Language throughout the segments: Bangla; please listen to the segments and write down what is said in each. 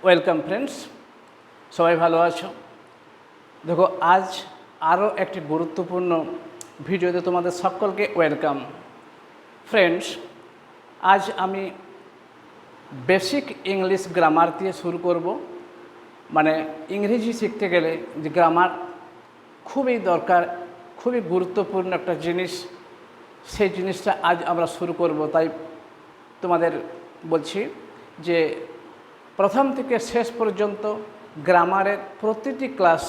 ওয়েলকাম ফ্রেন্ডস, সবাই ভালো আছো? দেখো, আজ আরও একটি গুরুত্বপূর্ণ ভিডিওতে তোমাদের সকলকে ওয়েলকাম। ফ্রেন্ডস, আজ আমি বেসিক ইংলিশ গ্রামার দিয়ে শুরু করব। মানে ইংরেজি শিখতে গেলে যে গ্রামার খুবই দরকার, খুবই গুরুত্বপূর্ণ একটা জিনিস, সেই জিনিসটা আজ আমরা শুরু করব। তাই তোমাদের বলছি যে প্রথম থেকে শেষ পর্যন্ত গ্রামারের প্রতিটি ক্লাস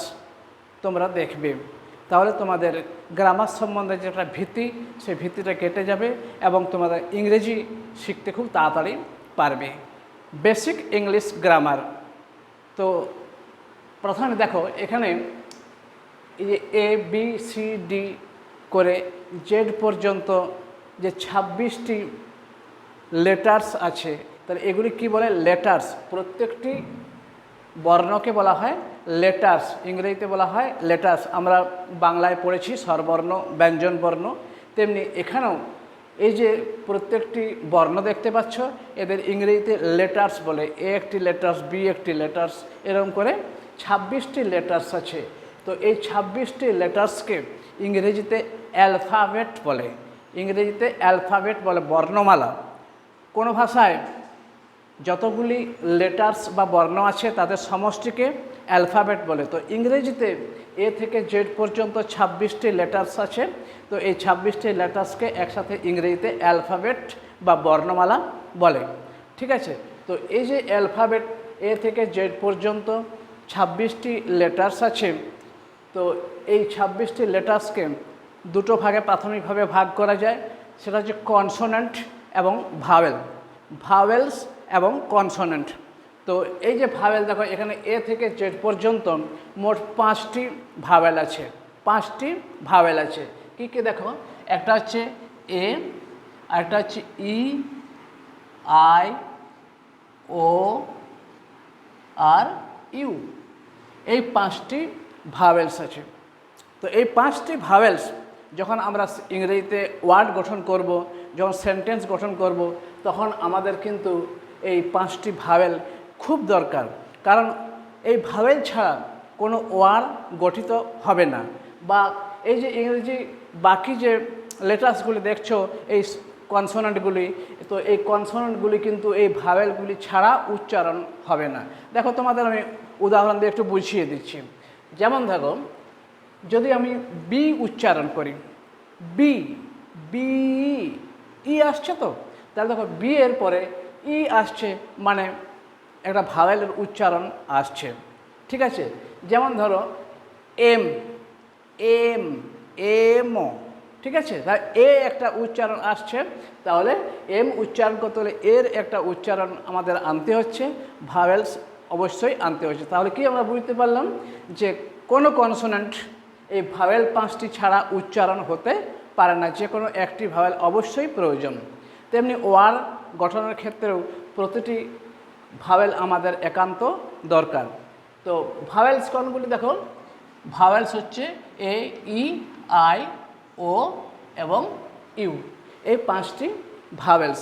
তোমরা দেখবে, তাহলে তোমাদের গ্রামার সম্বন্ধে যে একটা ভীতি, সেই ভীতিটা কেটে যাবে এবং তোমাদের ইংরেজি শিখতে খুব তাড়াতাড়ি পারবে। Basic English grammar. তো প্রথমে দেখো, এখানে এই যে এ বি সি ডি করে জেড পর্যন্ত যে 26টি লেটার্স আছে, তাহলে এগুলি কি বলে? লেটার্স। প্রত্যেকটি বর্ণকে বলা হয় লেটার্স, ইংরেজিতে বলা হয় লেটার্স। আমরা বাংলায় পড়েছি স্বরবর্ণ, ব্যঞ্জন বর্ণ, তেমনি এখানেও এই যে প্রত্যেকটি বর্ণ দেখতে পাচ্ছ, এদের ইংরেজিতে লেটার্স বলে। এ একটি লেটার্স, বি একটি লেটার্স, এরকম করে 26টি লেটার্স আছে। তো এই 26টি লেটার্সকে ইংরেজিতে অ্যালফাবেট বলে। ইংরেজিতে অ্যালফাবেট বলে, বর্ণমালা। কোনো ভাষায় যতগুলি লেটার্স বা বর্ণ আছে তাদের সমষ্টিকে অ্যালফাবেট বলে। তো ইংরেজিতে এ থেকে জেড পর্যন্ত 26টি লেটার্স আছে। তো এই 26টি লেটার্সকে একসাথে ইংরেজিতে অ্যালফাবেট বা বর্ণমালা বলে। ঠিক আছে? তো এই যে অ্যালফাবেট, এ থেকে জেড পর্যন্ত 26টি লেটার্স আছে। তো এই 26টি লেটার্সকে দুটো ভাগে প্রাথমিকভাবে ভাগ করা যায়। সেটা হচ্ছে কনসোনেন্ট এবং ভাওয়েল। ভাওয়েলস এবং কনসোনেন্ট। তো এই যে ভাওয়েল, দেখো এখানে এ থেকে জেড পর্যন্ত মোট 5টি ভাওয়েল আছে। 5টি ভাওয়েল আছে। কী কী দেখো, একটা হচ্ছে এ, আরেকটা হচ্ছে ই, আই, ও আর ইউ। এই 5টি ভাওয়েলস আছে। তো এই 5টি ভাওয়েলস যখন আমরা ইংরেজিতে ওয়ার্ড গঠন করব, যখন সেন্টেন্স গঠন করব, তখন আমাদের কিন্তু এই 5টি ভাওয়েল খুব দরকার। কারণ এই ভাওয়েল ছাড়া কোনো ওয়ার্ড গঠিত হবে না। বা এই যে ইংরেজি বাকি যে লেটার্সগুলি দেখছো, এই কনসোনেন্টগুলি, তো এই কনসোনেন্টগুলি কিন্তু এই ভাওয়েলগুলি ছাড়া উচ্চারণ হবে না। দেখো, তোমাদের আমি উদাহরণ দিয়ে একটু বুঝিয়ে দিচ্ছি। যেমন দেখো, যদি আমি বি উচ্চারণ করি, বি, বি, ই আসছে, তো তাহলে দেখো বি এর পরে ই আসছে, মানে একটা ভাওয়েলের উচ্চারণ আসছে। ঠিক আছে? যেমন ধরো এম, এম, এম, ঠিক আছে? তাহলে এ একটা উচ্চারণ আসছে, তাহলে এম উচ্চারণ করতে হলে এর একটা উচ্চারণ আমাদের আনতে হচ্ছে, ভাওয়েলস অবশ্যই আনতে হচ্ছে। তাহলে কি আমরা বুঝতে পারলাম যে কোনো কনসোনেন্ট এই ভাওয়েল 5টি ছাড়া উচ্চারণ হতে পারে না, যে কোনো একটি ভাওয়েল অবশ্যই প্রয়োজন। তেমনি ওয়ার্ড গঠনের ক্ষেত্রেও প্রতিটি ভাওয়েল আমাদের একান্ত দরকার। তো ভাওয়েলস কোনগুলি দেখো, ভাওয়েলস হচ্ছে এ, ই, আই, ও এবং ইউ। এই 5টি ভাওয়েলস।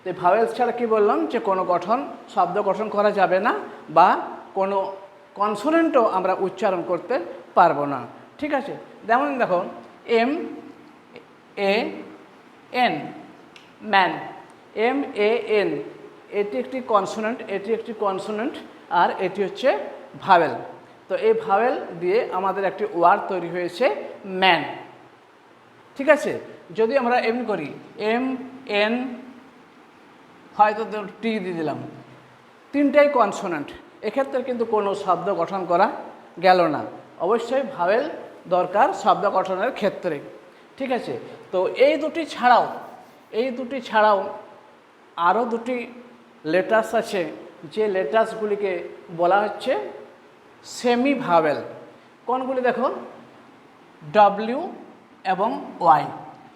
তো ভাওয়েলস ছাড়া কি বললাম, যে কোনো শব্দ গঠন করা যাবে না, বা কোনো কনসোনেন্টও আমরা উচ্চারণ করতে পারবো না। ঠিক আছে? যেমন দেখো এম, এ, এন, ম্যান। এম, এ, এন, এটি একটি কনসোনেন্ট, এটি একটি কনসোনেন্ট, আর এটি হচ্ছে ভাওয়েল। তো এই ভাওয়েল দিয়ে আমাদের একটি ওয়ার্ড তৈরি হয়েছে, ম্যান। ঠিক আছে? যদি আমরা এম করি, এম, এন, হয়তো টি দিয়ে দিলাম, 3টাই কনসোনেন্ট, এক্ষেত্রে কিন্তু কোনো শব্দ গঠন করা গেল না। অবশ্যই ভাওয়েল দরকার শব্দ গঠনের ক্ষেত্রে। ঠিক আছে? তো এই দুটি ছাড়াও আরও দুটি লেটার্স আছে, যে লেটার্সগুলিকে বলা হচ্ছে সেমি ভাওয়েল। কোনগুলি দেখো, ডব্লিউ এবং ওয়াই।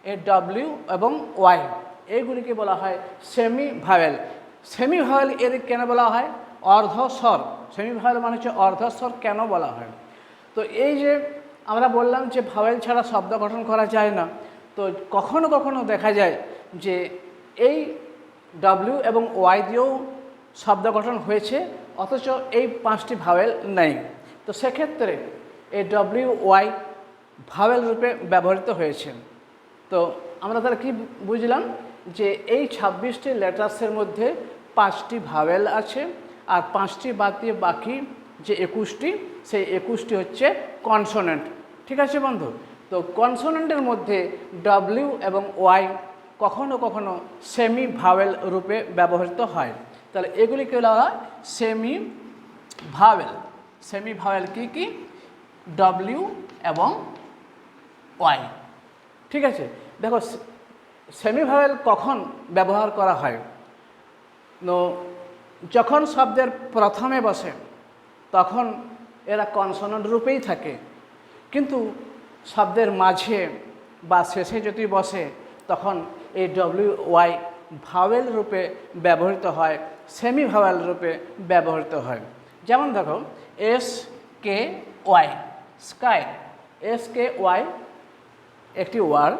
এই ডব্লিউ এবং ওয়াই এইগুলিকে বলা হয় সেমি ভাওয়েল। সেমি ভাওয়েল এর কেন বলা হয়? অর্ধস্বর। সেমি ভাওয়েল মানে হচ্ছে অর্ধস্বর। কেন বলা হয়? তো এই যে আমরা বললাম যে ভাওয়েল ছাড়া শব্দ গঠন করা যায় না, তো কখনো কখনো দেখা যায় যে এই ডব্লিউ এবং ওয়াই দিয়েও শব্দ গঠন হয়েছে, অথচ এই 5টি ভাওয়েল নেই। তো সেক্ষেত্রে এই ডব্লিউ ওয়াই ভাওয়েল রূপে ব্যবহৃত হয়েছে। তো আমরা তাহলে কি বুঝলাম যে এই 26টি লেটার্সের মধ্যে 5টি ভাওয়েল আছে, আর 5টি বাদ দিয়ে বাকি যে 21টি, সেই 21টি হচ্ছে কনসোনেন্ট। ঠিক আছে বন্ধু? তো কনসোনেন্টের মধ্যে ডব্লিউ এবং ওয়াই কখনো কখনো সেমি ভাওয়েল রূপে ব্যবহৃত হয়। তাহলে এগুলিকে বলা হয় সেমি ভাওয়েল। সেমি ভাওয়েল কী কী? ডব্লিউ এবং ওয়াই। ঠিক আছে, দেখো সেমি ভাওয়েল কখন ব্যবহার করা হয়? যখন শব্দের প্রথমে বসে তখন এরা কনসোনেন্ট রূপেই থাকে, কিন্তু শব্দের মাঝে বা শেষে যদি বসে তখন এই ডব্লিউ ওয়াই ভাওয়েল রূপে ব্যবহৃত হয়, সেমি ভাওয়েল রূপে ব্যবহৃত হয়। যেমন দেখো S K Y, sky. S K Y একটি ওয়ার্ড,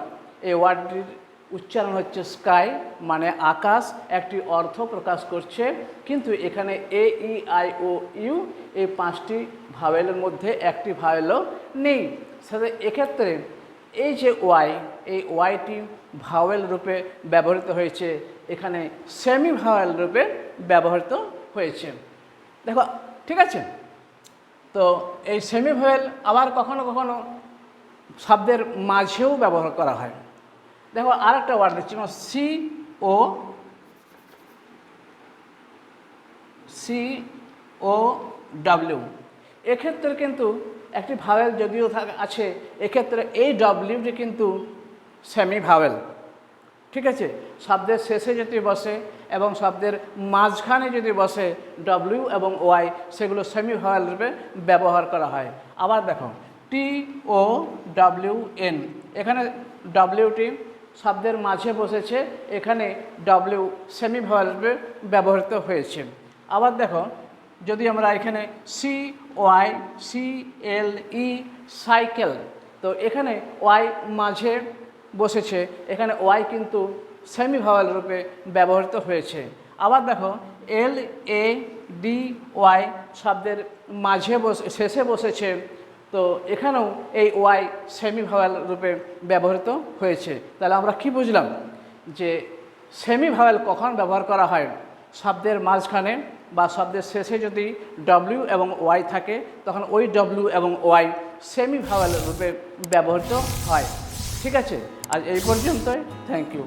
এই ওয়ার্ডটির উচ্চারণ হচ্ছে স্কাই, মানে আকাশ, একটি অর্থ প্রকাশ করছে, কিন্তু এখানে এ ই আই ও ইউ এই 5টি ভাওয়েলের মধ্যে একটি ভাওয়েলও নেই। সাথে এক্ষেত্রে এই যে ওয়াই, এই ওয়াইটি ভাওয়েল রূপে ব্যবহৃত হয়েছে, এখানে সেমি ভাওয়েল রূপে ব্যবহৃত হয়েছে। দেখো, ঠিক আছে? তো এই সেমি ভাওয়েল আবার কখনো কখনো শব্দের মাঝেও ব্যবহার করা হয়। দেখো আর একটা ওয়ার্ড দিচ্ছি, সি ও ডাব্লিউ। এক্ষেত্রে কিন্তু একটি ভাওয়েল যদিও আছে, এক্ষেত্রে এই ডব্লিউটি কিন্তু সেমি ভাওয়েল। ঠিক আছে, শব্দের শেষে যদি বসে এবং শব্দের মাঝখানে যদি বসে ডব্লিউ এবং ওয়াই, সেগুলো সেমি ভাওয়েল রূপে ব্যবহার করা হয়। আবার দেখো টি ও ডাব্লিউ এন, এখানে ডব্লিউটি শব্দের মাঝে বসেছে, এখানে ডব্লিউ সেমি ভাওয়েল রূপে ব্যবহৃত হয়েছে। আবার দেখো যদি আমরা এখানে সি ওয়াই সি এল ই, সাইকেল, তো এখানে ওয়াই মাঝে বসেছে, এখানে ওয়াই কিন্তু সেমি ভাওয়েল রূপে ব্যবহৃত হয়েছে। আবার দেখো এল এ ডি ওয়াই শব্দের মাঝে শেষে বসেছে, তো এখানেও এই ওয়াই সেমি ভাওয়েল রূপে ব্যবহৃত হয়েছে। তাহলে আমরা কি বুঝলাম যে সেমি ভাওয়েল কখন ব্যবহার করা হয়? শব্দের মাঝখানে বা শব্দের শেষে যদি ডব্লিউ এবং ওয়াই থাকে, তখন ওই ডব্লিউ এবং ওয়াই সেমি ভাওয়েল রূপে ব্যবহৃত হয়। ঠিক আছে, আজ এই পর্যন্তই। Thank you.